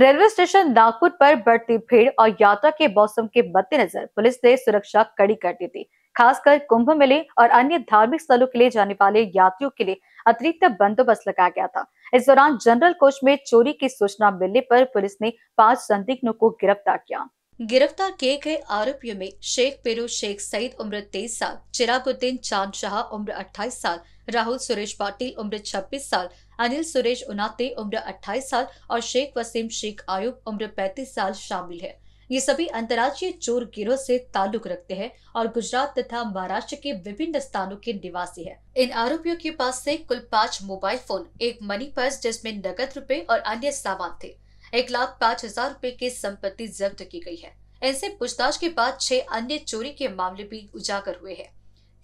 Railway station Nagpur पर बढ़ती भीड़ और यात्रा के मौसम के मद्देनजर पुलिस ने सुरक्षा कड़ी कर दी थी। खासकर कुंभ मेले और अन्य धार्मिक स्थलों के लिए जाने वाले यात्रियों के लिए अतिरिक्त बंदोबस्त लगाया गया था। इस दौरान जनरल कोच में चोरी की सूचना मिलने पर पुलिस ने 5 संदिग्धों को गिरफ्तार किया। गिरफ्तार किए गए आरोपियों में शेख पेरू शेख सईद उम्र 23 साल, चिरागुद्दीन चांद शाह उम्र 28 साल, राहुल सुरेश पाटिल उम्र 26 साल, अनिल सुरेश उनाते उम्र 28 साल और शेख वसीम शेख आयुब उम्र 35 साल शामिल है। ये सभी अंतर्राज्यीय चोर गिरोह से ताल्लुक रखते हैं और गुजरात तथा महाराष्ट्र के विभिन्न स्थानों के निवासी हैं। इन आरोपियों के पास से कुल 5 मोबाइल फोन, एक मनी पर्स जिसमें नकद रुपए और अन्य सामान थे। 1,05,000 रुपए की संपत्ति जब्त की गई है। इनसे पूछताछ के बाद 6 अन्य चोरी के मामले भी उजागर हुए हैं।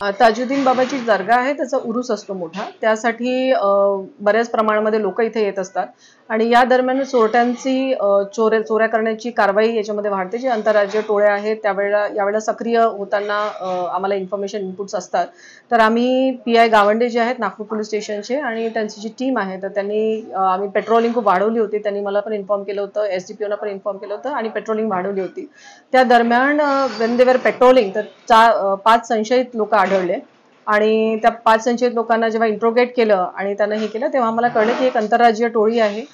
ताजुद्दीन बाबाची दर्गा आहे, त्याचा उरूस असतो मोठा, त्यासाठी बऱ्याच प्रमाणामध्ये लोक इथे येत असतात आणि या दरम्यान चोरट्यांची चोऱ्या करण्याची कारवाई याच्यामध्ये वाढते। जे आंतरराज्यीय टोळे आहेत यावेळेला सक्रिय होताना आम्हाला इन्फॉर्मेशन इनपुट्स असतात। तर आम्ही पीआय गावंडे जे आहेत नागपूर पोलीस स्टेशनचे आणि त्यांची जी टीम आहे तर त्यांनी आम्ही पेट्रोलिंग खूप वाढवली होती। त्यांनी मला पण इन्फॉर्म केलं होतं, एसडीपीओना पण इन्फॉर्म केलं होतं आणि पेट्रोलिंग वाढवली होती। त्या दरम्यान व्हेन दे वर पेट्रोलिंग तर 5 संशयित लोक आढळले आणि त्या 5 संशयित लोकांना जेव्हा इंट्रोगेट केलं आणि त्यांना हे केलं तेव्हा आम्हाला कळलं की एक आंतरराज्यीय टोळी आहे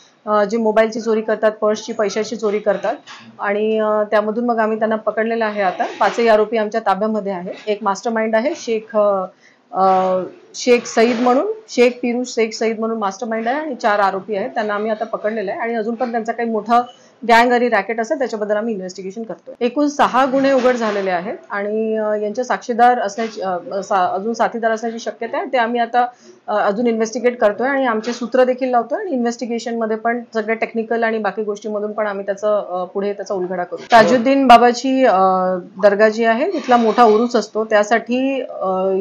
जे मोबाईलची चोरी करतात, पर्सची, पैशाची चोरी करतात आणि त्यामधून मग आम्ही त्यांना पकडलेलं आहे। आता 5 आरोपी आमच्या ताब्यामध्ये आहे। एक मास्टरमाइंड आहे शेख सईद म्हणून, शेख पिरू शेख सईद म्हणून मास्टरमाइंड आहे आणि 4 आरोपी आहेत, त्यांना आम्ही आता पकडलेलं आहे आणि अजून पण त्यांचा काही मोठा गँग आणि रॅकेट असेल त्याच्याबद्दल आम्ही इन्व्हेस्टिगेशन करतोय। एकूण 6 गुन्हे उघड झालेले आहेत आणि यांचे साक्षीदार असण्याची अजून साथीदार असण्याची शक्यता आहे। ते आम्ही आता अजून इन्व्हेस्टिगेट करतोय आणि आमचे सूत्र देखील लावतोय आणि इन्व्हेस्टिगेशन मध्ये पण सगळे टेक्निकल आणि बाकी गोष्टींमधून पण आम्ही पुढे त्याचा उलगडा करू। ताजुद्दीन बाबाची दर्गा जी आहे तिथला मोठा उरूस असतो, त्यासाठी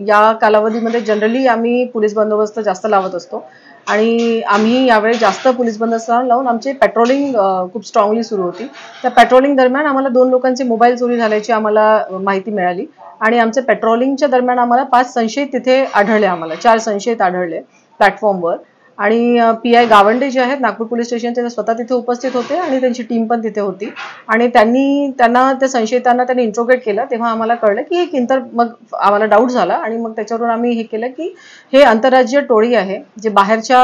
या कालावधीमध्ये जनरली आम्ही पोलीस बंदोबस्त जास्त लावत असतो आणि आम्ही यावेळी जास्त पोलीस बंदोबस्त लावून आमची पेट्रोलिंग खूप स्ट्रॉंगली सुरू होती। त्या पेट्रोलिंग दरम्यान आम्हाला 2 लोकांचे मोबाईल चोरी झाल्याची आम्हाला माहिती मिळाली आणि आमच्या पेट्रोलिंगच्या दरम्यान आम्हाला 5 संशयित तिथे आढळले। आम्हाला 4 संशयित आढळले प्लॅटफॉर्मवर आणि पीआय गावंडे जे आहेत नागपूर पोलीस स्टेशनचे स्वतः तिथे उपस्थित होते आणि त्यांची टीम पण तिथे होती आणि त्या संशयितांना त्यांनी इंट्रोगेट केलं तेव्हा आम्हाला कळलं की मग आम्हाला डाऊट झाला आणि मग त्याच्यावरून आम्ही हे केलं की हे आंतरराज्यीय टोळी आहे जे बाहेरच्या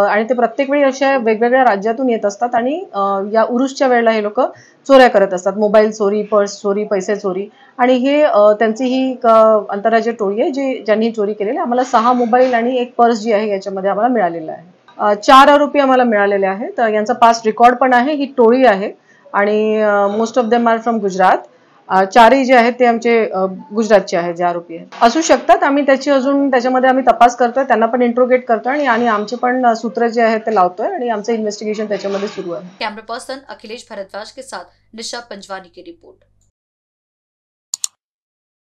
आणि ते प्रत्येक वेळी अशा वेगवेगळ्या राज्यातून येत असतात आणि या उरूसच्या वेळेला हे लोक चोऱ्या करत असतात, मोबाईल चोरी, पर्स चोरी, पैसे चोरी आणि हे त्यांची ही आंतरराज्यीय टोळी आहे ज्यांनी चोरी केलेली। आम्हाला 6 मोबाईल आणि 1 पर्स जी आहे याच्यामध्ये आम्हाला मिळालेलं आहे। 4 आरोपी आम्हाला मिळालेले आहेत, यांचा पास्ट रेकॉर्ड पण आहे। ही टोळी आहे आणि most of them are from Gujarat. 4ही जे आहेत ते आमचे गुजरातचे आहेत जे आरोपी आहेत। असू शकतात, आम्ही त्याच्यामध्ये आम्ही तपास करतोय, त्यांना पण इंट्रोगेट करतोय आणि आमचे पण सूत्र जे आहेत ते लावतोय आणि आमचं इन्व्हेस्टिगेशन त्याच्यामध्ये सुरू आहे। कैमरा पर्सन अखिलेश भारद्वाज के साथ निशा पंजवानी की रिपोर्ट।